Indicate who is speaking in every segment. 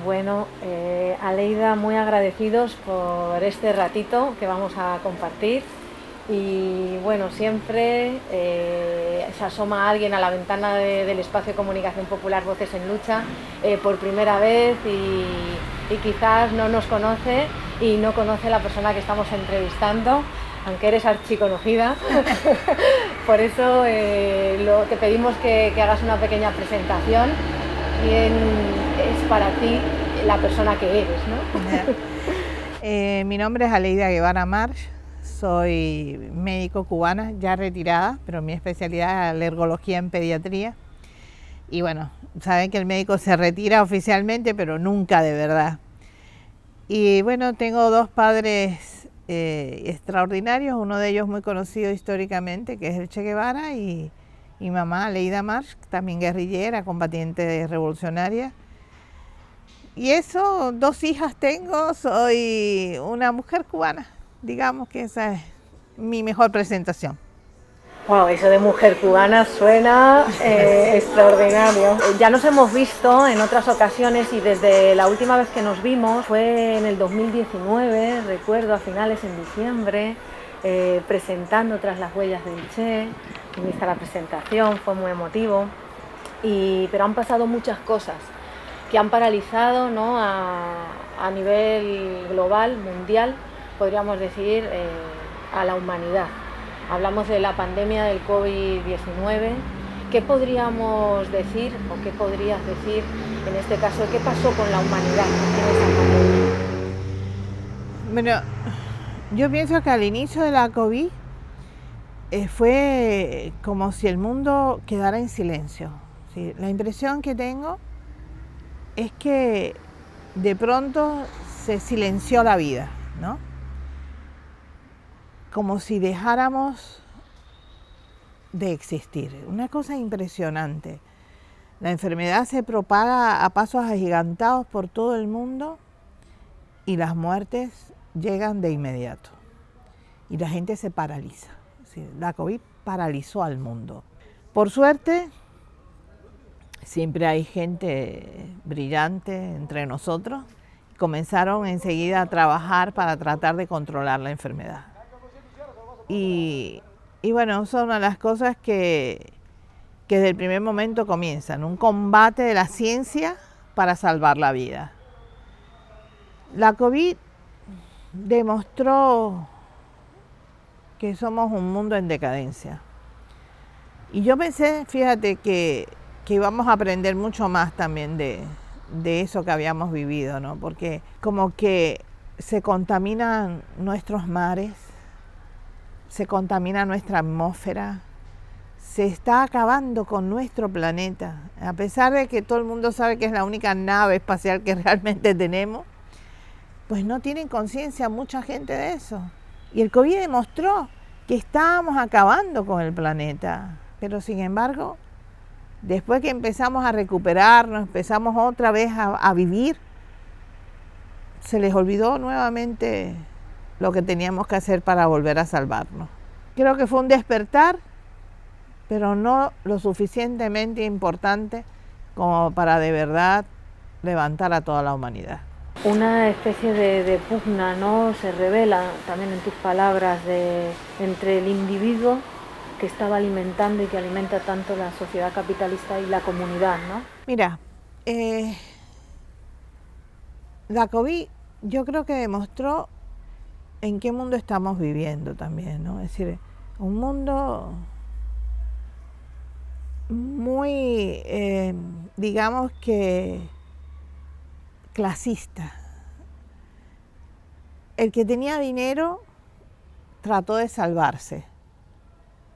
Speaker 1: Bueno, Aleida, muy agradecidos por este ratito que vamos a compartir. Y bueno, siempre se asoma alguien a la ventana del espacio de comunicación popular Voces en Lucha por primera vez y quizás no nos conoce y no conoce la persona que estamos entrevistando, aunque eres archiconocida. Por eso te pedimos que hagas una pequeña presentación. ¿Quién es para ti la persona que eres, ¿no?
Speaker 2: Mi nombre es Aleida Guevara March. Soy médico cubana, ya retirada, pero mi especialidad es alergología en pediatría. Y bueno, saben que el médico se retira oficialmente, pero nunca de verdad. Y bueno, tengo dos padres extraordinarios, uno de ellos muy conocido históricamente, que es el Che Guevara, y mi mamá, Aleida March, también guerrillera, combatiente revolucionaria. Y eso, dos hijas tengo, soy una mujer cubana. Digamos que esa es mi mejor presentación.
Speaker 1: Wow, eso de mujer cubana suena extraordinario. Ya nos hemos visto en otras ocasiones y desde la última vez que nos vimos fue en el 2019, recuerdo, a finales en diciembre, presentando Tras las huellas del Che. Viniste a la presentación, fue muy emotivo, pero han pasado muchas cosas que han paralizado, ¿no?, a nivel global, mundial, podríamos decir, a la humanidad. Hablamos de la pandemia del COVID-19. ¿Qué podríamos decir o qué podrías decir en este caso? ¿Qué pasó con la humanidad en esa pandemia?
Speaker 2: Bueno, yo pienso que al inicio de la COVID fue como si el mundo quedara en silencio. ¿Sí? La impresión que tengo es que de pronto se silenció la vida, ¿no? Como si dejáramos de existir. Una cosa impresionante. La enfermedad se propaga a pasos agigantados por todo el mundo y las muertes llegan de inmediato. Y la gente se paraliza. Sí, la COVID paralizó al mundo. Por suerte, siempre hay gente brillante entre nosotros. Comenzaron enseguida a trabajar para tratar de controlar la enfermedad. Y bueno, son una de las cosas que desde el primer momento comienzan, un combate de la ciencia para salvar la vida. La COVID demostró que somos un mundo en decadencia. Y yo pensé, fíjate, que íbamos a aprender mucho más también de eso que habíamos vivido, ¿no? Porque como que se contaminan nuestros mares, se contamina nuestra atmósfera, se está acabando con nuestro planeta. A pesar de que todo el mundo sabe que es la única nave espacial que realmente tenemos, pues no tienen conciencia mucha gente de eso. Y el COVID demostró que estábamos acabando con el planeta. Pero sin embargo, después que empezamos a recuperarnos, empezamos otra vez a vivir, se les olvidó nuevamente lo que teníamos que hacer para volver a salvarnos. Creo que fue un despertar, pero no lo suficientemente importante como para de verdad levantar a toda la humanidad.
Speaker 1: Una especie de pugna, ¿no?, se revela también en tus palabras entre el individuo que estaba alimentando y que alimenta tanto la sociedad capitalista y la comunidad, ¿no?
Speaker 2: Mira, la COVID yo creo que demostró en qué mundo estamos viviendo también, ¿no? Es decir, un mundo muy, digamos que clasista. El que tenía dinero trató de salvarse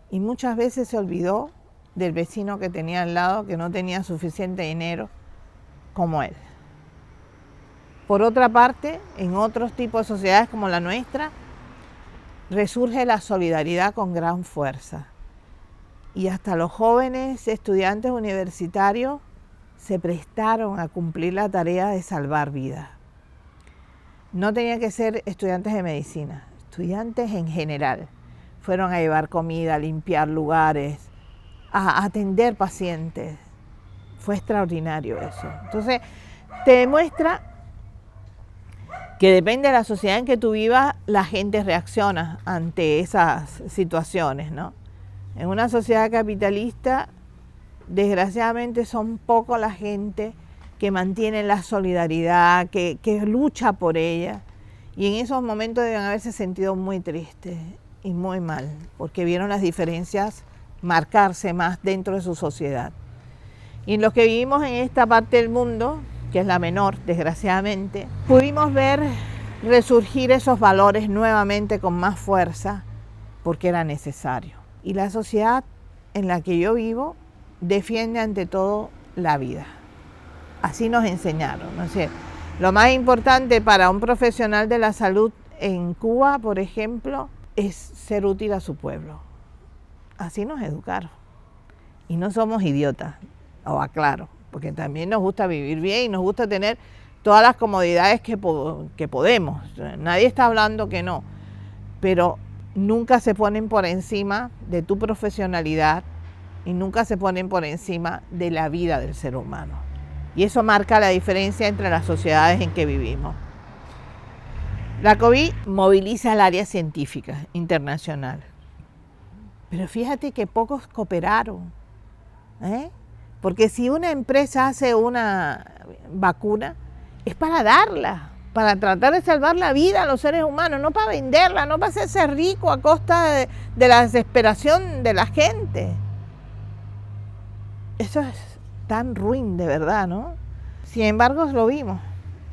Speaker 2: y muchas veces se olvidó del vecino que tenía al lado, que no tenía suficiente dinero como él. Por otra parte, en otros tipos de sociedades como la nuestra, resurge la solidaridad con gran fuerza. Y hasta los jóvenes estudiantes universitarios se prestaron a cumplir la tarea de salvar vidas. No tenían que ser estudiantes de medicina, estudiantes en general. Fueron a llevar comida, a limpiar lugares, a atender pacientes. Fue extraordinario eso. Entonces, te demuestra que depende de la sociedad en que tú vivas, la gente reacciona ante esas situaciones, ¿no? En una sociedad capitalista, desgraciadamente son poco la gente que mantiene la solidaridad, que lucha por ella. Y en esos momentos deben haberse sentido muy tristes y muy mal, porque vieron las diferencias marcarse más dentro de su sociedad. Y los que vivimos en esta parte del mundo, que es la menor, desgraciadamente, pudimos ver resurgir esos valores nuevamente con más fuerza, porque era necesario. Y la sociedad en la que yo vivo defiende ante todo la vida. Así nos enseñaron, ¿no es cierto? Lo más importante para un profesional de la salud en Cuba, por ejemplo, es ser útil a su pueblo. Así nos educaron. Y no somos idiotas, lo aclaro, porque también nos gusta vivir bien y nos gusta tener todas las comodidades que podemos. Nadie está hablando que no, pero nunca se ponen por encima de tu profesionalidad y nunca se ponen por encima de la vida del ser humano. Y eso marca la diferencia entre las sociedades en que vivimos. La COVID moviliza el área científica internacional, pero fíjate que pocos cooperaron, porque si una empresa hace una vacuna, es para darla, para tratar de salvar la vida a los seres humanos, no para venderla, no para hacerse rico a costa de la desesperación de la gente. Eso es tan ruin de verdad, ¿no? Sin embargo, lo vimos.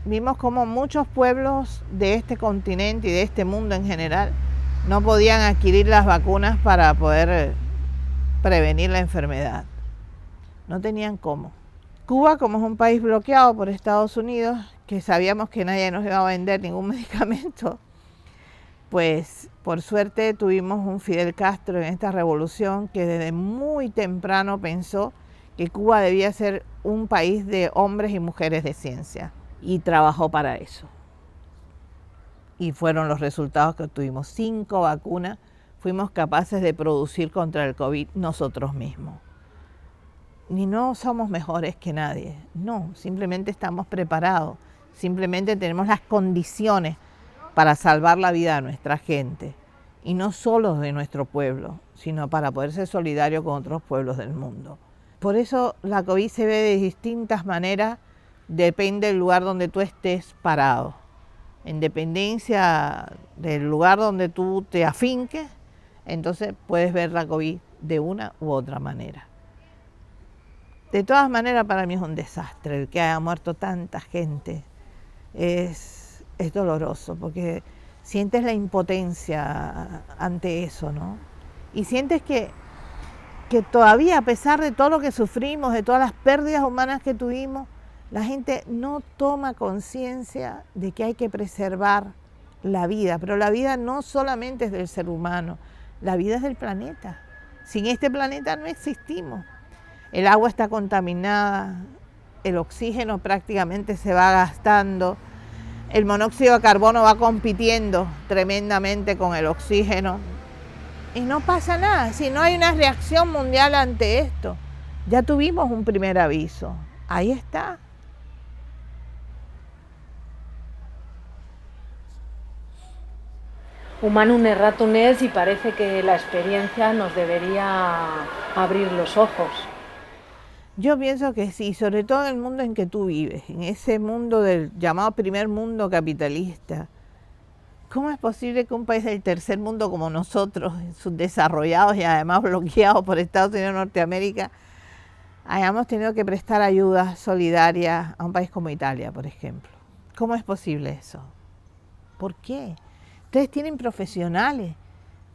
Speaker 2: Vimos como muchos pueblos de este continente y de este mundo en general no podían adquirir las vacunas para poder prevenir la enfermedad. No tenían cómo. Cuba, como es un país bloqueado por Estados Unidos, que sabíamos que nadie nos iba a vender ningún medicamento, pues por suerte tuvimos un Fidel Castro en esta revolución que desde muy temprano pensó que Cuba debía ser un país de hombres y mujeres de ciencia y trabajó para eso. Y fueron los resultados que obtuvimos. 5 vacunas fuimos capaces de producir contra el COVID nosotros mismos. Ni no somos mejores que nadie, no, simplemente estamos preparados, simplemente tenemos las condiciones para salvar la vida de nuestra gente, y no solo de nuestro pueblo, sino para poder ser solidario con otros pueblos del mundo. Por eso la COVID se ve de distintas maneras, depende del lugar donde tú estés parado. En dependencia del lugar donde tú te afinques, entonces puedes ver la COVID de una u otra manera. De todas maneras, para mí es un desastre el que haya muerto tanta gente. Es doloroso porque sientes la impotencia ante eso, ¿no? Y sientes que todavía, a pesar de todo lo que sufrimos, de todas las pérdidas humanas que tuvimos, la gente no toma conciencia de que hay que preservar la vida. Pero la vida no solamente es del ser humano, la vida es del planeta. Sin este planeta no existimos. El agua está contaminada, el oxígeno prácticamente se va gastando, el monóxido de carbono va compitiendo tremendamente con el oxígeno y no pasa nada, si no hay una reacción mundial ante esto. Ya tuvimos un primer aviso, ahí está.
Speaker 1: Humanum erratum est, y parece que la experiencia nos debería abrir los ojos.
Speaker 2: Yo pienso que sí, sobre todo en el mundo en que tú vives, en ese mundo del llamado primer mundo capitalista. ¿Cómo es posible que un país del tercer mundo como nosotros, subdesarrollados y además bloqueados por Estados Unidos y Norteamérica, hayamos tenido que prestar ayuda solidaria a un país como Italia, por ejemplo? ¿Cómo es posible eso? ¿Por qué? Ustedes tienen profesionales,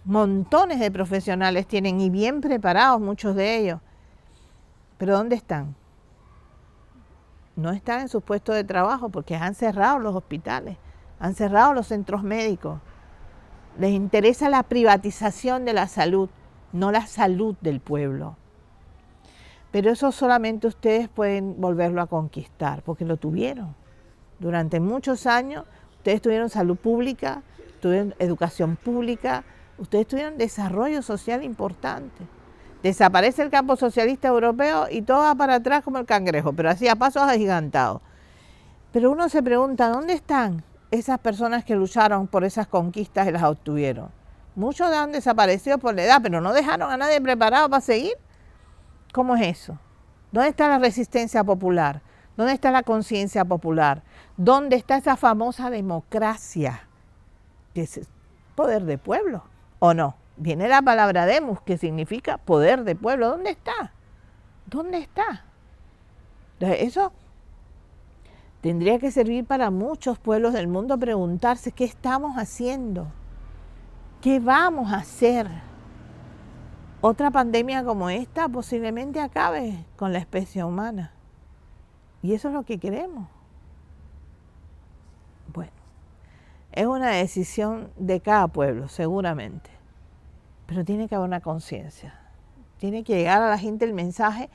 Speaker 2: montones de profesionales tienen y bien preparados muchos de ellos. ¿Pero dónde están? No están en sus puestos de trabajo porque han cerrado los hospitales, han cerrado los centros médicos. Les interesa la privatización de la salud, no la salud del pueblo. Pero eso solamente ustedes pueden volverlo a conquistar porque lo tuvieron. Durante muchos años ustedes tuvieron salud pública, tuvieron educación pública, ustedes tuvieron desarrollo social importante. Desaparece el campo socialista europeo y todo va para atrás como el cangrejo, pero así a pasos agigantados. Pero uno se pregunta, ¿dónde están esas personas que lucharon por esas conquistas y las obtuvieron? Muchos han desaparecido por la edad, pero no dejaron a nadie preparado para seguir. ¿Cómo es eso? ¿Dónde está la resistencia popular? ¿Dónde está la conciencia popular? ¿Dónde está esa famosa democracia? Que es poder de pueblo, ¿o no? Viene la palabra demos, que significa poder de pueblo. ¿Dónde está? ¿Dónde está? Entonces, eso tendría que servir para muchos pueblos del mundo preguntarse qué estamos haciendo, qué vamos a hacer. Otra pandemia como esta posiblemente acabe con la especie humana. Y eso es lo que queremos. Bueno, es una decisión de cada pueblo, seguramente. Pero tiene que haber una conciencia. Tiene que llegar a la gente el mensaje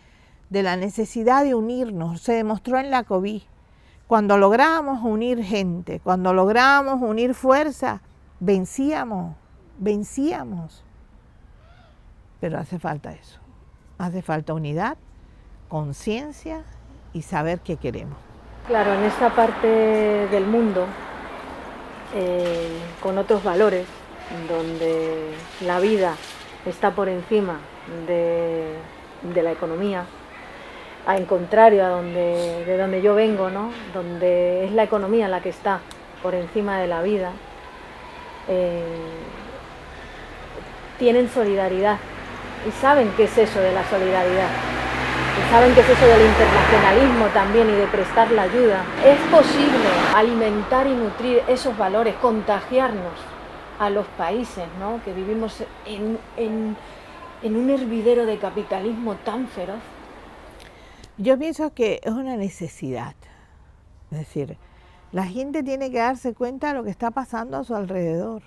Speaker 2: de la necesidad de unirnos. Se demostró en la COVID. Cuando logramos unir gente, cuando logramos unir fuerza, vencíamos. Pero hace falta eso. Hace falta unidad, conciencia y saber qué queremos.
Speaker 1: Claro, en esta parte del mundo, con otros valores, donde la vida está por encima de la economía, en contrario de donde yo vengo, ¿no? Donde es la economía la que está por encima de la vida, tienen solidaridad y saben qué es eso de la solidaridad. Y saben qué es eso del internacionalismo también y de prestar la ayuda. Es posible alimentar y nutrir esos valores, contagiarnos a los países, ¿no? Que vivimos en un hervidero de capitalismo tan feroz.
Speaker 2: Yo pienso que es una necesidad. Es decir, la gente tiene que darse cuenta de lo que está pasando a su alrededor.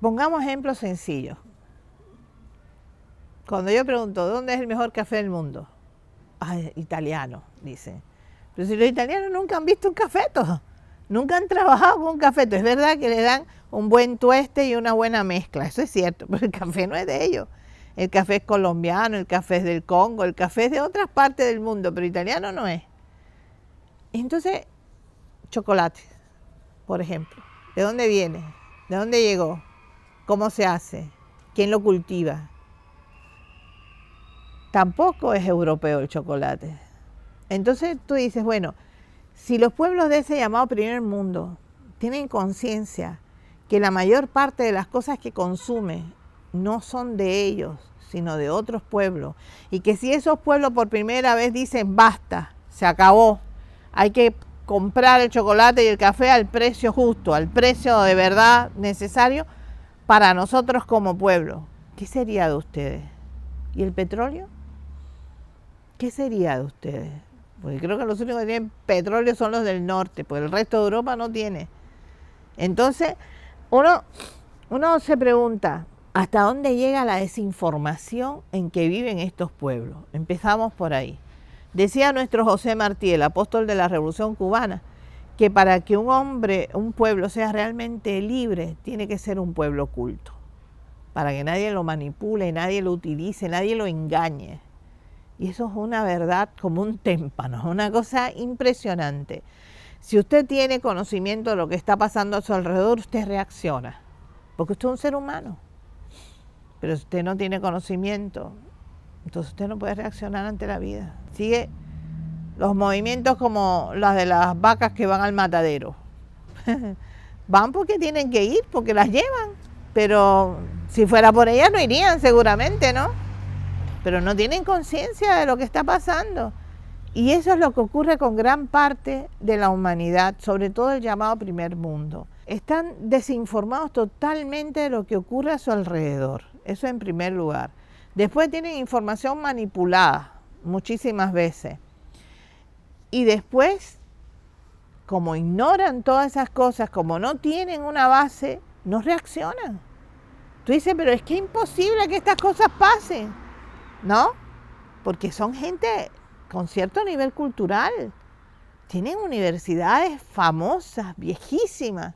Speaker 2: Pongamos ejemplos sencillos. Cuando yo pregunto, ¿dónde es el mejor café del mundo? Ah, italiano, dicen. Pero si los italianos nunca han visto un cafeto, nunca han trabajado con un cafeto. Es verdad que le dan un buen tueste y una buena mezcla, eso es cierto, pero el café no es de ellos. El café es colombiano, el café es del Congo, el café es de otras partes del mundo, pero italiano no es. Entonces, chocolate, por ejemplo. ¿De dónde viene? ¿De dónde llegó? ¿Cómo se hace? ¿Quién lo cultiva? Tampoco es europeo el chocolate. Entonces tú dices, bueno, si los pueblos de ese llamado primer mundo tienen conciencia que la mayor parte de las cosas que consumen no son de ellos, sino de otros pueblos, y que si esos pueblos por primera vez dicen basta, se acabó, hay que comprar el chocolate y el café al precio justo, al precio de verdad necesario para nosotros como pueblo, ¿qué sería de ustedes? ¿Y el petróleo? ¿Qué sería de ustedes? Porque creo que los únicos que tienen petróleo son los del norte, porque el resto de Europa no tiene. Entonces, uno se pregunta, ¿hasta dónde llega la desinformación en que viven estos pueblos? Empezamos por ahí. Decía nuestro José Martí, el apóstol de la Revolución Cubana, que para que un pueblo sea realmente libre, tiene que ser un pueblo culto, para que nadie lo manipule, nadie lo utilice, nadie lo engañe. Y eso es una verdad como un témpano, una cosa impresionante. Si usted tiene conocimiento de lo que está pasando a su alrededor, usted reacciona, porque usted es un ser humano. Pero si usted no tiene conocimiento, entonces usted no puede reaccionar ante la vida. Sigue los movimientos como los de las vacas que van al matadero. Van porque tienen que ir, porque las llevan. Pero si fuera por ellas no irían seguramente, ¿no? Pero no tienen conciencia de lo que está pasando. Y eso es lo que ocurre con gran parte de la humanidad, sobre todo el llamado primer mundo. Están desinformados totalmente de lo que ocurre a su alrededor. Eso en primer lugar. Después tienen información manipulada muchísimas veces. Y después, como ignoran todas esas cosas, como no tienen una base, no reaccionan. Tú dices, pero es que es imposible que estas cosas pasen. ¿No? Porque son gente con cierto nivel cultural. Tienen universidades famosas, viejísimas.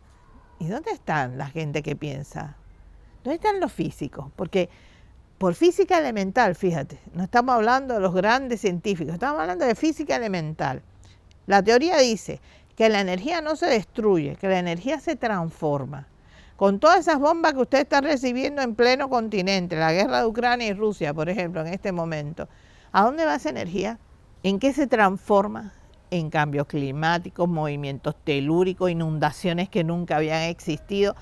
Speaker 2: ¿Y dónde están la gente que piensa? ¿Dónde están los físicos? Porque por física elemental, fíjate, no estamos hablando de los grandes científicos, estamos hablando de física elemental. La teoría dice que la energía no se destruye, que la energía se transforma. Con todas esas bombas que usted está recibiendo en pleno continente, la guerra de Ucrania y Rusia, por ejemplo, en este momento, ¿a dónde va esa energía? ¿En qué se transforma? En cambios climáticos, movimientos telúricos, inundaciones que nunca habían existido.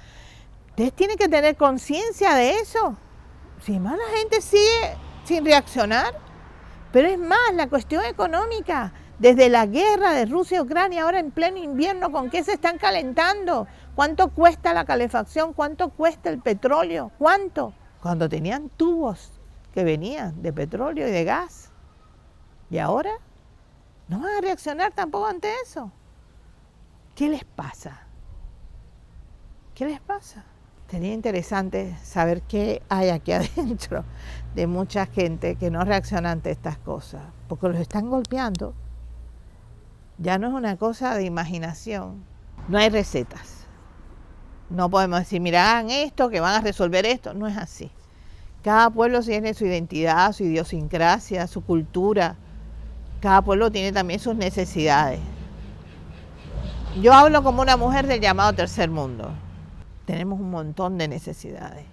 Speaker 2: Ustedes tienen que tener conciencia de eso. Si más la gente sigue sin reaccionar, pero es más, la cuestión económica, desde la guerra de Rusia y Ucrania, ahora en pleno invierno, ¿con qué se están calentando? ¿Cuánto cuesta la calefacción? ¿Cuánto cuesta el petróleo? ¿Cuánto? Cuando tenían tubos que venían de petróleo y de gas. ¿Y ahora? ¿No van a reaccionar tampoco ante eso? ¿Qué les pasa? ¿Qué les pasa? Sería interesante saber qué hay aquí adentro de mucha gente que no reacciona ante estas cosas, porque los están golpeando. Ya no es una cosa de imaginación, no hay recetas. No podemos decir, mira, hagan esto, que van a resolver esto. No es así. Cada pueblo tiene su identidad, su idiosincrasia, su cultura. Cada pueblo tiene también sus necesidades. Yo hablo como una mujer del llamado tercer mundo. Tenemos un montón de necesidades.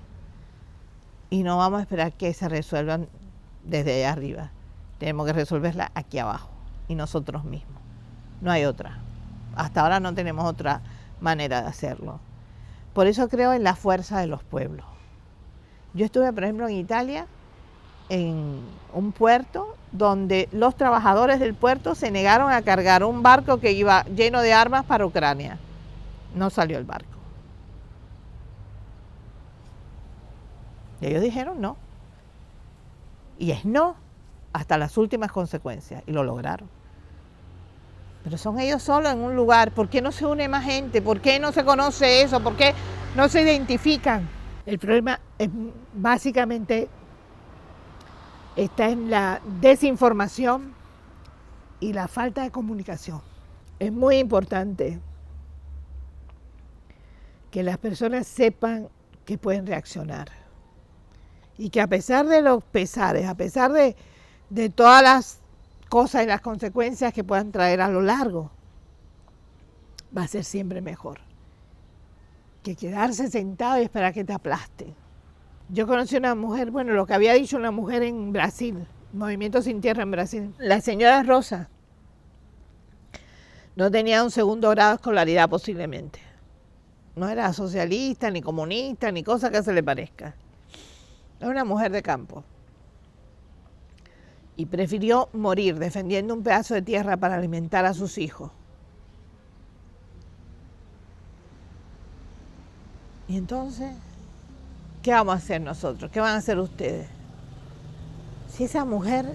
Speaker 2: Y no vamos a esperar que se resuelvan desde allá arriba. Tenemos que resolverlas aquí abajo y nosotros mismos. No hay otra. Hasta ahora no tenemos otra manera de hacerlo. Por eso creo en la fuerza de los pueblos. Yo estuve, por ejemplo, en Italia, en un puerto donde los trabajadores del puerto se negaron a cargar un barco que iba lleno de armas para Ucrania. No salió el barco. Y ellos dijeron no. Y es no hasta las últimas consecuencias. Y lo lograron. Pero son ellos solos en un lugar. ¿Por qué no se une más gente? ¿Por qué no se conoce eso? ¿Por qué no se identifican? El problema es básicamente está en la desinformación y la falta de comunicación. Es muy importante que las personas sepan que pueden reaccionar y que a pesar de los pesares, a pesar de todas las cosas y las consecuencias que puedan traer a lo largo, va a ser siempre mejor que quedarse sentado y esperar que te aplaste. Yo conocí una mujer, bueno, lo que había dicho una mujer en Brasil, Movimiento Sin Tierra en Brasil. La señora Rosa no tenía un segundo grado de escolaridad posiblemente. No era socialista, ni comunista, ni cosa que se le parezca. Era una mujer de campo. Y prefirió morir defendiendo un pedazo de tierra para alimentar a sus hijos. Y entonces, ¿qué vamos a hacer nosotros? ¿Qué van a hacer ustedes? Si esa mujer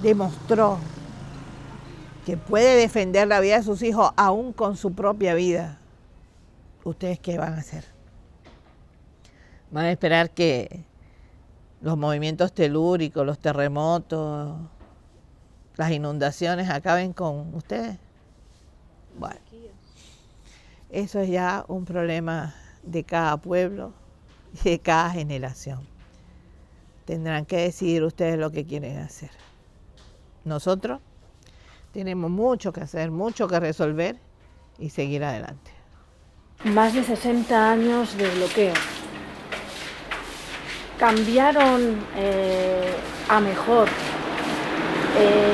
Speaker 2: demostró que puede defender la vida de sus hijos aún con su propia vida, ¿ustedes qué van a hacer? ¿Van a esperar que los movimientos telúricos, los terremotos, las inundaciones acaben con ustedes? Bueno, eso es ya un problema de cada pueblo y de cada generación. Tendrán que decidir ustedes lo que quieren hacer. Nosotros tenemos mucho que hacer, mucho que resolver y seguir adelante.
Speaker 1: Más de 60 años de bloqueo. ¿Cambiaron a mejor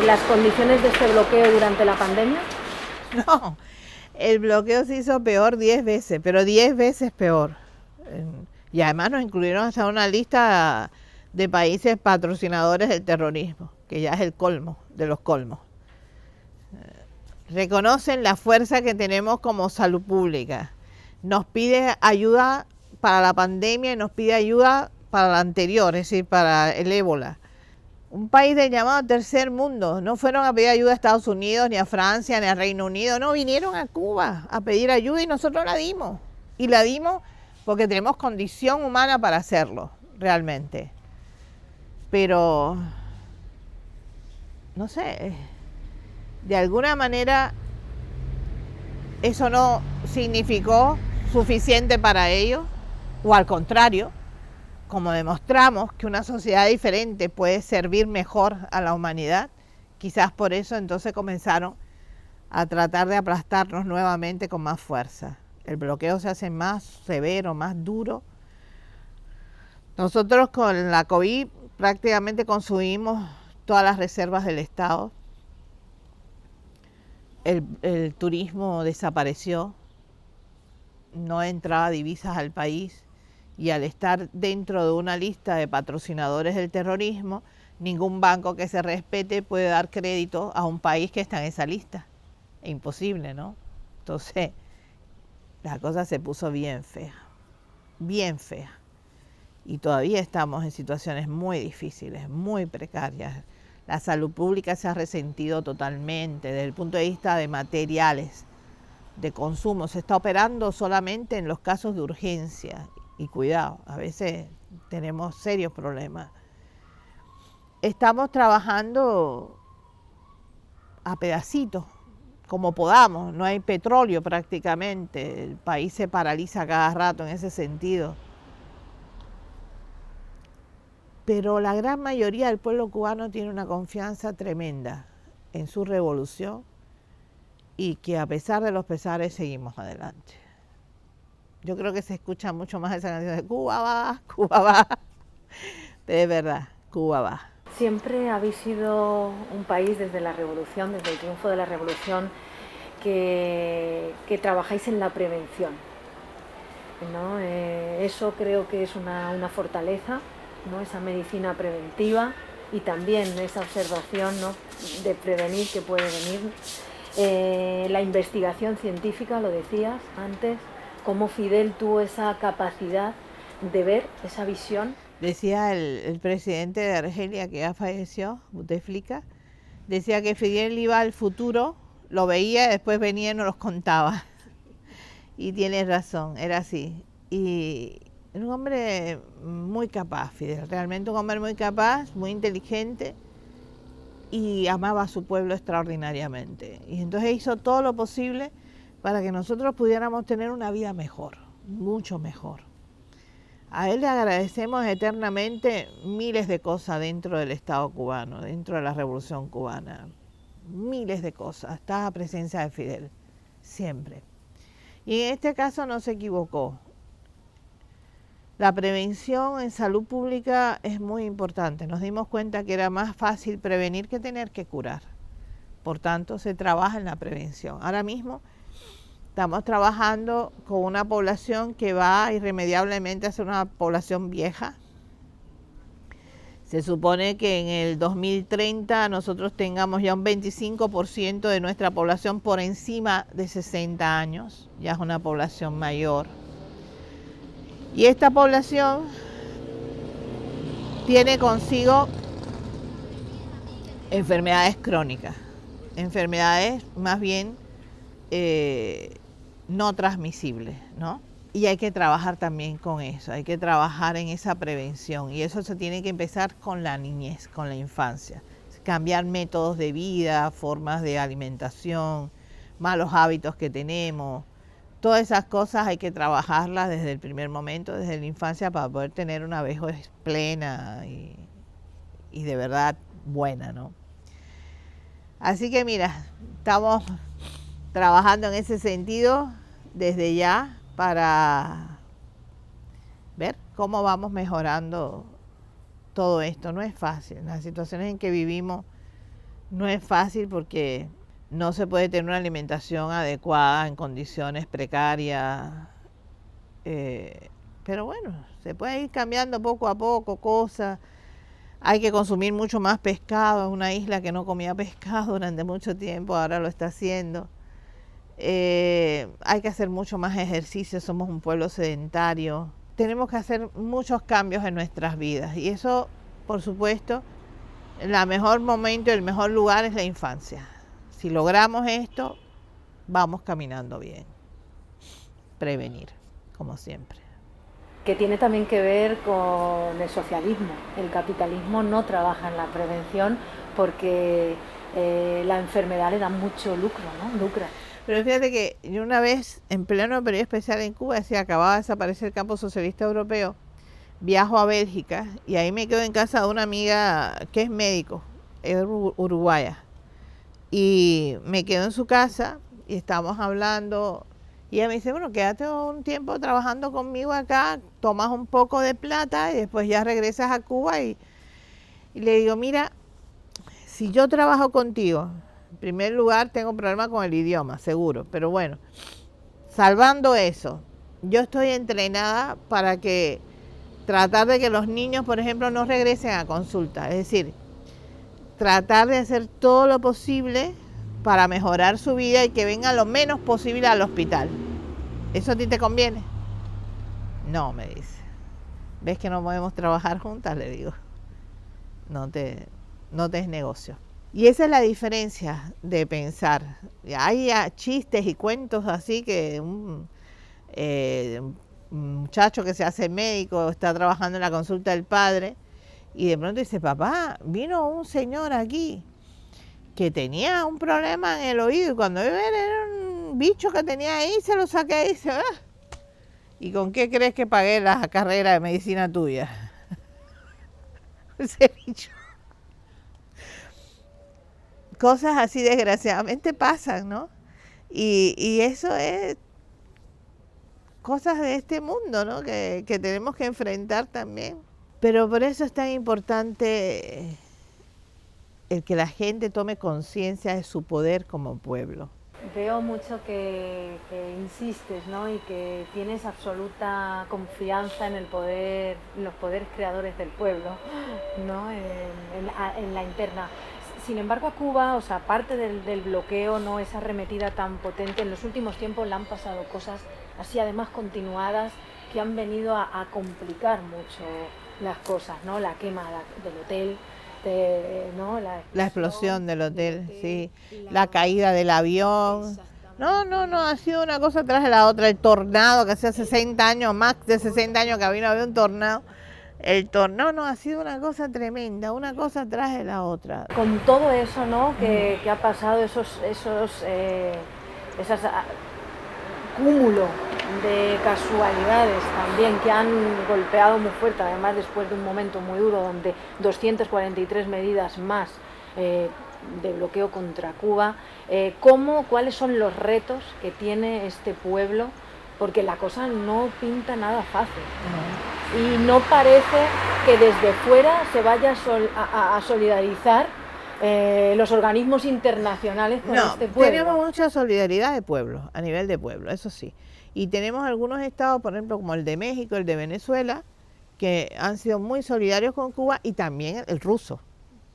Speaker 1: las condiciones de este bloqueo durante la pandemia?
Speaker 2: No, el bloqueo se hizo peor 10 veces, pero 10 veces peor. Y además nos incluyeron hasta una lista de países patrocinadores del terrorismo, que ya es el colmo de los colmos. Reconocen la fuerza que tenemos como salud pública. Nos pide ayuda para la pandemia y nos pide ayuda para la anterior, es decir, para el ébola. Un país del llamado tercer mundo. No fueron a pedir ayuda a Estados Unidos, ni a Francia, ni a Reino Unido. No, vinieron a Cuba a pedir ayuda y nosotros la dimos. Y la dimos porque tenemos condición humana para hacerlo, realmente. Pero, no sé, de alguna manera eso no significó suficiente para ellos, o al contrario, como demostramos que una sociedad diferente puede servir mejor a la humanidad, quizás por eso entonces comenzaron a tratar de aplastarnos nuevamente con más fuerza. El bloqueo se hace más severo, más duro. Nosotros con la COVID prácticamente consumimos todas las reservas del Estado. El turismo desapareció, no entraba divisas al país y al estar dentro de una lista de patrocinadores del terrorismo, ningún banco que se respete puede dar crédito a un país que está en esa lista. Es imposible, ¿no? Entonces, la cosa se puso bien fea, bien fea. Y todavía estamos en situaciones muy difíciles, muy precarias. La salud pública se ha resentido totalmente desde el punto de vista de materiales, de consumo. Se está operando solamente en los casos de urgencia. Y cuidado, a veces tenemos serios problemas. Estamos trabajando a pedacitos, como podamos. No hay petróleo prácticamente. El país se paraliza cada rato en ese sentido. Pero la gran mayoría del pueblo cubano tiene una confianza tremenda en su revolución y que a pesar de los pesares seguimos adelante. Yo creo que se escucha mucho más esa canción de Cuba va, Cuba va. Pero es verdad, Cuba va.
Speaker 1: Siempre habéis sido un país desde la revolución, desde el triunfo de la revolución, que trabajáis en la prevención, ¿no? Eso creo que es una fortaleza, ¿no? Esa medicina preventiva y también esa observación, ¿no? De prevenir que puede venir. La investigación científica, lo decías antes, cómo Fidel tuvo esa capacidad de ver, esa visión.
Speaker 2: Decía el presidente de Argelia, que ya falleció, Bouteflika, decía que Fidel iba al futuro, lo veía, después venía y nos los contaba. Y tienes razón, era así. Y era un hombre muy capaz, Fidel, realmente un hombre muy capaz, muy inteligente y amaba a su pueblo extraordinariamente. Y entonces hizo todo lo posible para que nosotros pudiéramos tener una vida mejor, mucho mejor. A él le agradecemos eternamente miles de cosas dentro del Estado cubano, dentro de la Revolución cubana. Miles de cosas, está la presencia de Fidel, siempre. Y en este caso no se equivocó. La prevención en salud pública es muy importante. Nos dimos cuenta que era más fácil prevenir que tener que curar. Por tanto, se trabaja en la prevención. Ahora mismo estamos trabajando con una población que va irremediablemente a ser una población vieja. Se supone que en el 2030 nosotros tengamos ya un 25% de nuestra población por encima de 60 años. Ya es una población mayor. Y esta población tiene consigo enfermedades crónicas, enfermedades más bien no transmisibles, ¿no? Y hay que trabajar también con eso, hay que trabajar en esa prevención y eso se tiene que empezar con la niñez, con la infancia. Cambiar métodos de vida, formas de alimentación, malos hábitos que tenemos, todas esas cosas hay que trabajarlas desde el primer momento, desde la infancia para poder tener una vejez plena y de verdad buena, ¿no? Así que mira, estamos trabajando en ese sentido desde ya para ver cómo vamos mejorando todo esto. No es fácil, las situaciones en que vivimos no es fácil porque no se puede tener una alimentación adecuada en condiciones precarias, pero bueno, se puede ir cambiando poco a poco cosas. Hay que consumir mucho más pescado, es una isla que no comía pescado durante mucho tiempo, ahora lo está haciendo. Hay que hacer mucho más ejercicio, somos un pueblo sedentario. Tenemos que hacer muchos cambios en nuestras vidas y eso, por supuesto, el mejor momento y el mejor lugar es la infancia. Si logramos esto, vamos caminando bien. Prevenir, como siempre.
Speaker 1: Que tiene también que ver con el socialismo. El capitalismo no trabaja en la prevención porque la enfermedad le da mucho lucro, ¿no? Lucra.
Speaker 2: Pero fíjate que yo una vez, en pleno periodo especial en Cuba, decía, acababa de desaparecer el campo socialista europeo, viajo a Bélgica y ahí me quedo en casa de una amiga que es médico, es uruguaya. y me quedo en su casa y estamos hablando. Y ella me dice, bueno, quédate un tiempo trabajando conmigo acá, tomas un poco de plata y después ya regresas a Cuba. Y le digo, mira, si yo trabajo contigo, en primer lugar tengo problemas con el idioma, seguro, pero bueno, salvando eso, yo estoy entrenada para que tratar de que los niños, por ejemplo, no regresen a consulta. Es decir, tratar de hacer todo lo posible para mejorar su vida y que vengan lo menos posible al hospital. ¿Eso a ti te conviene? No, me dice. ¿Ves que no podemos trabajar juntas? Le digo. No te es negocio. Y esa es la diferencia de pensar. Hay chistes y cuentos así que un muchacho que se hace médico está trabajando en la consulta del padre y de pronto dice, papá, vino un señor aquí que tenía un problema en el oído y cuando iba a ver era un bicho que tenía ahí, se lo saqué y dice, ¿y con qué crees que pagué la carrera de medicina tuya? Ese bicho. Cosas así desgraciadamente pasan, ¿no? Y eso es cosas de este mundo, ¿no? Que tenemos que enfrentar también. Pero por eso es tan importante el que la gente tome conciencia de su poder como pueblo.
Speaker 1: Veo mucho que insistes, ¿no? Y que tienes absoluta confianza en el poder, en los poderes creadores del pueblo, ¿no? En la interna. Sin embargo, a Cuba, o sea, parte del bloqueo, ¿no? Esa arremetida tan potente, en los últimos tiempos le han pasado cosas así, además continuadas, que han venido a complicar mucho las cosas, ¿no? La quema del hotel, ¿no?
Speaker 2: La explosión del hotel, sí, la caída del avión. No, ha sido una cosa tras de la otra. El tornado, que hace 60 años, más de 60 años que había un tornado. El tornado ha sido una cosa tremenda, una cosa tras de la otra.
Speaker 1: Con todo eso, ¿no? Que ha pasado, esos cúmulo de casualidades también que han golpeado muy fuerte, además después de un momento muy duro donde 243 medidas más de bloqueo contra Cuba. ¿Cuáles son los retos que tiene este pueblo? Porque la cosa no pinta nada fácil. Y no parece que desde fuera se vaya a solidarizar los organismos internacionales con este pueblo.
Speaker 2: Tenemos mucha solidaridad de pueblo, a nivel de pueblo, eso sí. Y tenemos algunos estados, por ejemplo, como el de México, el de Venezuela, que han sido muy solidarios con Cuba, y también el ruso.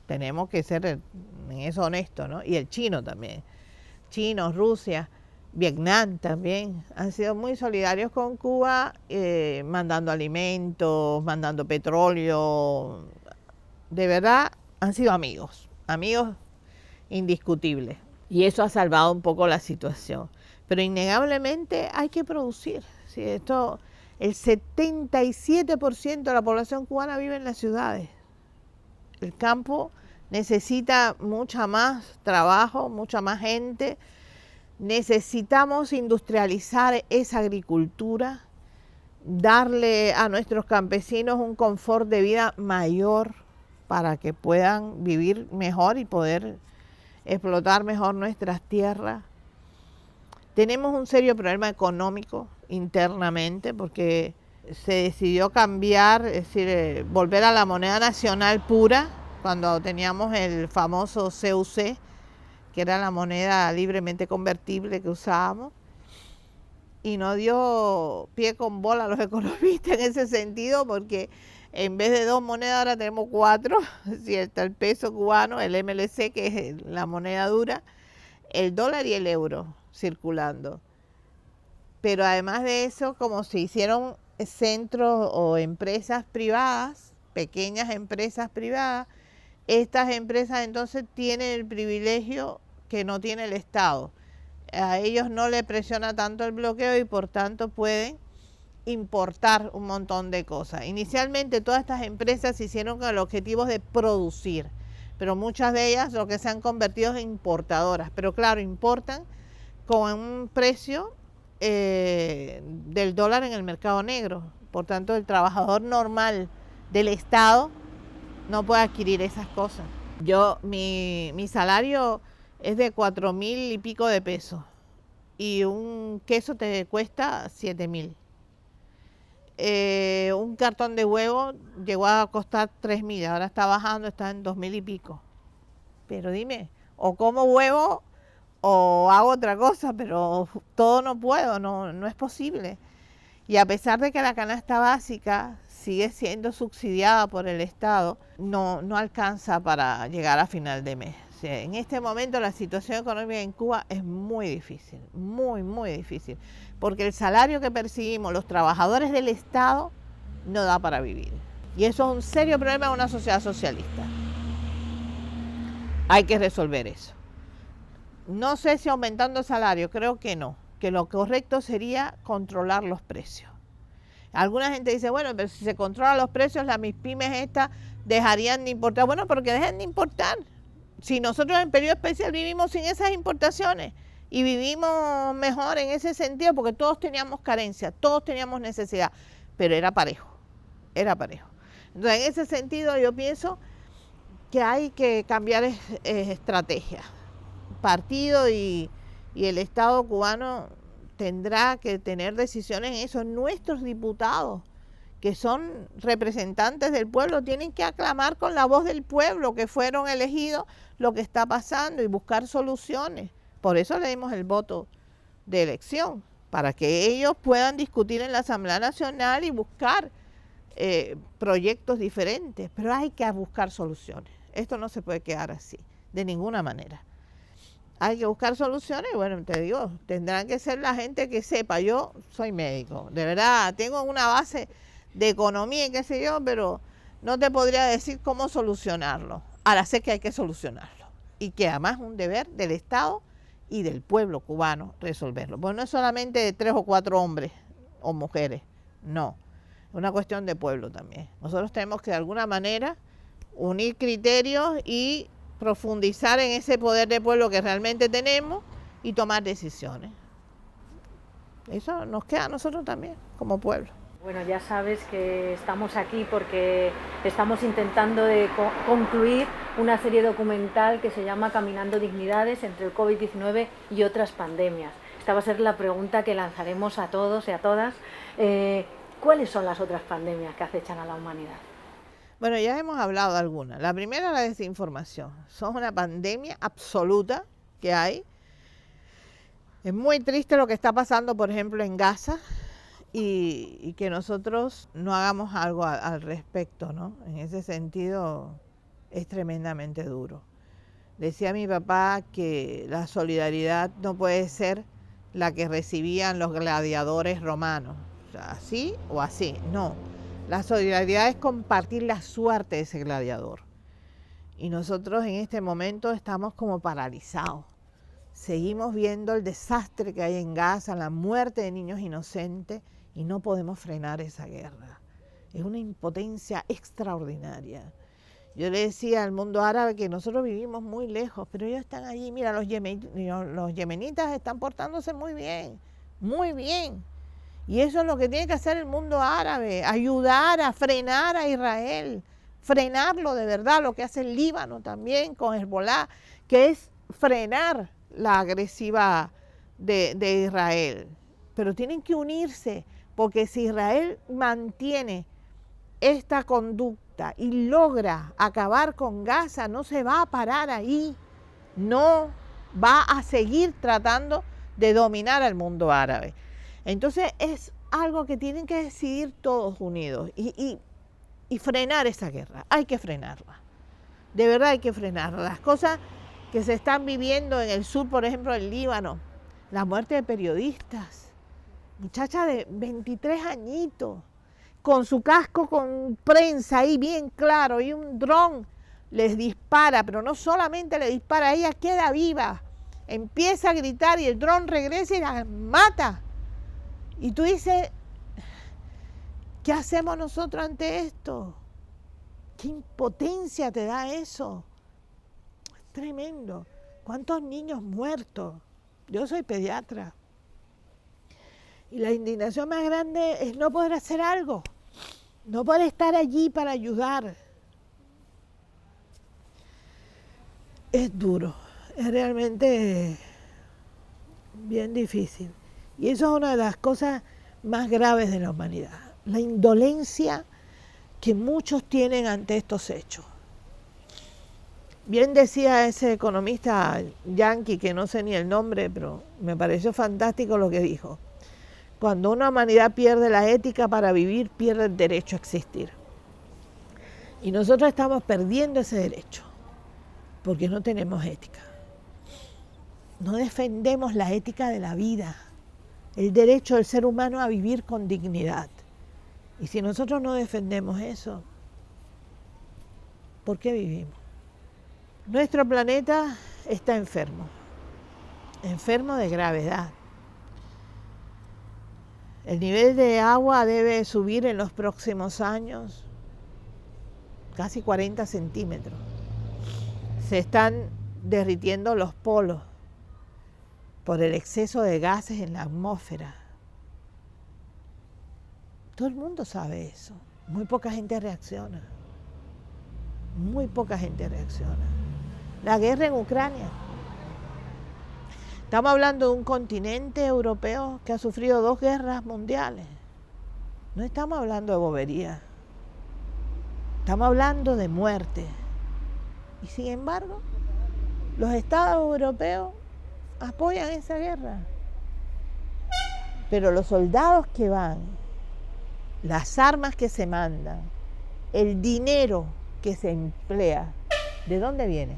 Speaker 2: Tenemos que ser en eso honestos, ¿no? Y el chino también. Chino, Rusia, Vietnam también han sido muy solidarios con Cuba, mandando alimentos, mandando petróleo. De verdad, han sido amigos indiscutibles. Y eso ha salvado un poco la situación. Pero innegablemente hay que producir. ¿Sí? El 77% de la población cubana vive en las ciudades. El campo necesita mucha más trabajo, mucha más gente. Necesitamos industrializar esa agricultura, darle a nuestros campesinos un confort de vida mayor para que puedan vivir mejor y poder explotar mejor nuestras tierras. Tenemos un serio problema económico internamente porque se decidió cambiar, es decir, volver a la moneda nacional pura cuando teníamos el famoso CUC, que era la moneda libremente convertible que usábamos, y no dio pie con bola a los economistas en ese sentido, porque en vez de 2 monedas ahora tenemos 4, si está el peso cubano, el MLC, que es la moneda dura, el dólar y el euro circulando. Pero además de eso, como se hicieron centros o empresas privadas, pequeñas empresas privadas, estas empresas entonces tienen el privilegio que no tiene el Estado. A ellos no le presiona tanto el bloqueo y por tanto pueden importar un montón de cosas. Inicialmente todas estas empresas se hicieron con el objetivo de producir, pero muchas de ellas lo que se han convertido en importadoras. Pero claro, importan con un precio del dólar en el mercado negro. Por tanto, el trabajador normal del Estado no puede adquirir esas cosas. Mi salario es de 4.000 y pico de pesos. Y un queso te cuesta 7.000. Un cartón de huevo llegó a costar 3.000, ahora está bajando, está en 2.000 y pico. Pero dime, o como huevo o hago otra cosa, pero todo no puedo, no es posible. Y a pesar de que la canasta básica sigue siendo subsidiada por el Estado, no alcanza para llegar a final de mes. O sea, en este momento la situación económica en Cuba es muy difícil, muy difícil, porque el salario que percibimos los trabajadores del Estado no da para vivir. Y eso es un serio problema en una sociedad socialista. Hay que resolver eso. No sé si aumentando el salario, creo que no, que lo correcto sería controlar los precios. Alguna gente dice, bueno, pero si se controlan los precios, las MIPYMES estas dejarían de importar. Bueno, pero que dejen de importar. Si nosotros en periodo especial vivimos sin esas importaciones y vivimos mejor en ese sentido, porque todos teníamos carencia, todos teníamos necesidad, pero era parejo, era parejo. Entonces, en ese sentido yo pienso que hay que cambiar estrategia. Partido y el Estado cubano tendrá que tener decisiones en eso. Nuestros diputados, que son representantes del pueblo, tienen que aclamar con la voz del pueblo, que fueron elegidos, lo que está pasando y buscar soluciones. Por eso le dimos el voto de elección, para que ellos puedan discutir en la Asamblea Nacional y buscar proyectos diferentes. Pero hay que buscar soluciones. Esto no se puede quedar así, de ninguna manera. Hay que buscar soluciones y bueno, te digo, tendrán que ser la gente que sepa. Yo soy médico, de verdad, tengo una base de economía y qué sé yo, pero no te podría decir cómo solucionarlo. Ahora sé que hay que solucionarlo y que además es un deber del Estado y del pueblo cubano resolverlo. Pues no es solamente de 3 o 4 hombres o mujeres, no, es una cuestión de pueblo también. Nosotros tenemos que de alguna manera unir criterios y profundizar en ese poder de pueblo que realmente tenemos y tomar decisiones. Eso nos queda a nosotros también, como pueblo.
Speaker 1: Bueno, ya sabes que estamos aquí porque estamos intentando concluir una serie documental que se llama Caminando Dignidades entre el COVID-19 y otras pandemias. Esta va a ser la pregunta que lanzaremos a todos y a todas. ¿Cuáles son las otras pandemias que acechan a la humanidad?
Speaker 2: Bueno, ya hemos hablado de algunas. La primera, la desinformación. Son una pandemia absoluta que hay. Es muy triste lo que está pasando, por ejemplo, en Gaza y que nosotros no hagamos algo al respecto, ¿no? En ese sentido es tremendamente duro. Decía mi papá que la solidaridad no puede ser la que recibían los gladiadores romanos. O sea, así o así, no. La solidaridad es compartir la suerte de ese gladiador. Y nosotros en este momento estamos como paralizados. Seguimos viendo el desastre que hay en Gaza, la muerte de niños inocentes y no podemos frenar esa guerra. Es una impotencia extraordinaria. Yo le decía al mundo árabe que nosotros vivimos muy lejos, pero ellos están allí. Mira, los yemenitas están portándose muy bien, muy bien. Y eso es lo que tiene que hacer el mundo árabe, ayudar a frenar a Israel, frenarlo de verdad, lo que hace el Líbano también con Hezbollah, que es frenar la agresiva de Israel. Pero tienen que unirse, porque si Israel mantiene esta conducta y logra acabar con Gaza, no se va a parar ahí, no va a seguir tratando de dominar al mundo árabe. Entonces es algo que tienen que decidir todos unidos y frenar esa guerra. Hay que frenarla. De verdad hay que frenarla. Las cosas que se están viviendo en el sur, por ejemplo, en Líbano, la muerte de periodistas, muchacha de 23 añitos, con su casco con prensa ahí bien claro y un dron les dispara, pero no solamente le dispara, ella queda viva, empieza a gritar y el dron regresa y la mata. Y tú dices, ¿qué hacemos nosotros ante esto? ¿Qué impotencia te da eso? Es tremendo. ¿Cuántos niños muertos? Yo soy pediatra. Y la indignación más grande es no poder hacer algo, no poder estar allí para ayudar. Es duro, es realmente bien difícil. Y eso es una de las cosas más graves de la humanidad, la indolencia que muchos tienen ante estos hechos. Bien decía ese economista yanqui, que no sé ni el nombre, pero me pareció fantástico lo que dijo. Cuando una humanidad pierde la ética para vivir, pierde el derecho a existir. Y nosotros estamos perdiendo ese derecho, porque no tenemos ética. No defendemos la ética de la vida, el derecho del ser humano a vivir con dignidad. Y si nosotros no defendemos eso, ¿por qué vivimos? Nuestro planeta está enfermo de gravedad. El nivel de agua debe subir en los próximos años casi 40 centímetros. Se están derritiendo los polos por el exceso de gases en la atmósfera. Todo el mundo sabe eso. Muy poca gente reacciona. Muy poca gente reacciona. La guerra en Ucrania. Estamos hablando de un continente europeo que ha sufrido 2 guerras mundiales. No estamos hablando de bobería. Estamos hablando de muerte. Y sin embargo, los estados europeos apoyan esa guerra. Pero los soldados que van, las armas que se mandan, el dinero que se emplea, ¿de dónde viene?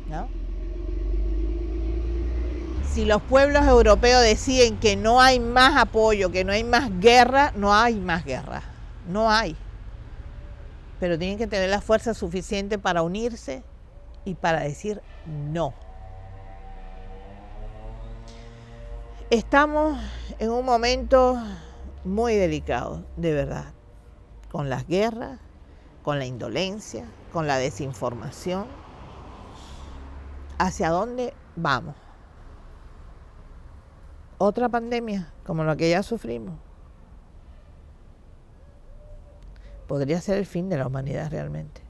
Speaker 2: ¿No? Si los pueblos europeos deciden que no hay más apoyo, que no hay más guerra, no hay más guerra. No hay. Pero tienen que tener la fuerza suficiente para unirse y para decir no. Estamos en un momento muy delicado, de verdad, con las guerras, con la indolencia, con la desinformación. ¿Hacia dónde vamos? ¿Otra pandemia como la que ya sufrimos? Podría ser el fin de la humanidad realmente.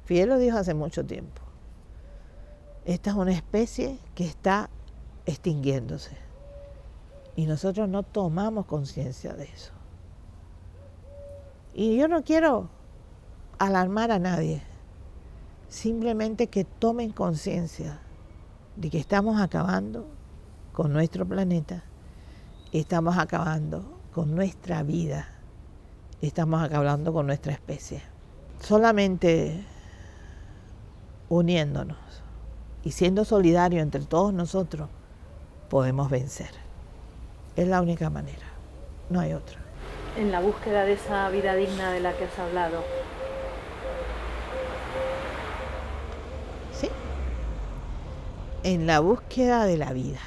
Speaker 2: Fidel lo dijo hace mucho tiempo. Esta es una especie que está extinguiéndose. Y nosotros no tomamos conciencia de eso. Y yo no quiero alarmar a nadie. Simplemente que tomen conciencia de que estamos acabando con nuestro planeta, estamos acabando con nuestra vida, estamos acabando con nuestra especie. Solamente uniéndonos y siendo solidarios entre todos nosotros podemos vencer. Es la única manera, no hay otra.
Speaker 1: En la búsqueda de esa vida digna de la que has hablado.
Speaker 2: Sí, en la búsqueda de la vida.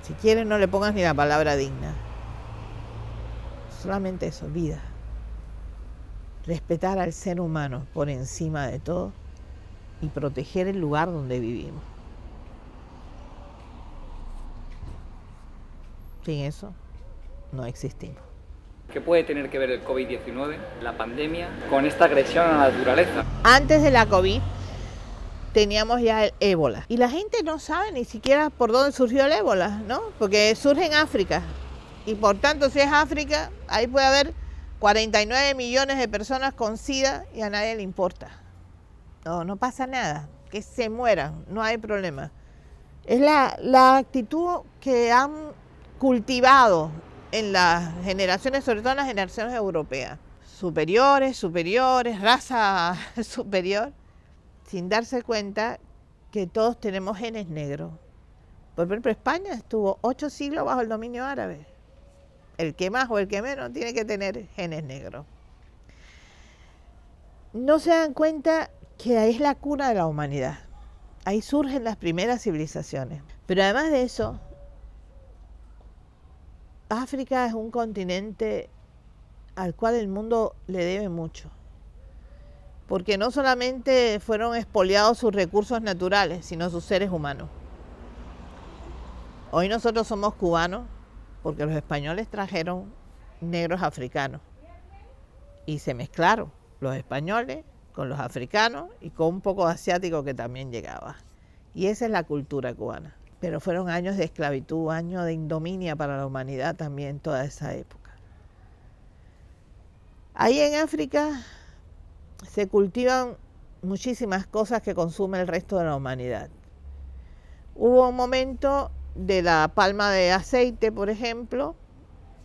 Speaker 2: Si quieres no le pongas ni la palabra digna. Solamente eso, vida. Respetar al ser humano por encima de todo y proteger el lugar donde vivimos. Sin eso no existimos.
Speaker 3: ¿Qué puede tener que ver el COVID-19, la pandemia, con esta agresión a la naturaleza?
Speaker 2: Antes de la COVID teníamos ya el ébola. Y la gente no sabe ni siquiera por dónde surgió el ébola, ¿no? Porque surge en África. Y por tanto, si es África, ahí puede haber 49 millones de personas con SIDA y a nadie le importa. No pasa nada. Que se mueran, no hay problema. Es la actitud que han cultivado en las generaciones, sobre todo en las generaciones europeas. Superiores, raza superior, sin darse cuenta que todos tenemos genes negros. Por ejemplo, España estuvo 8 siglos bajo el dominio árabe. El que más o el que menos tiene que tener genes negros. No se dan cuenta que ahí es la cuna de la humanidad. Ahí surgen las primeras civilizaciones. Pero además de eso, África es un continente al cual el mundo le debe mucho. Porque no solamente fueron expoliados sus recursos naturales, sino sus seres humanos. Hoy nosotros somos cubanos porque los españoles trajeron negros africanos y se mezclaron los españoles, con los africanos y con un poco de asiático que también llegaba. Y esa es la cultura cubana. Pero fueron años de esclavitud, años de ignominia para la humanidad también toda esa época. Ahí en África se cultivan muchísimas cosas que consume el resto de la humanidad. Hubo un momento de la palma de aceite, por ejemplo,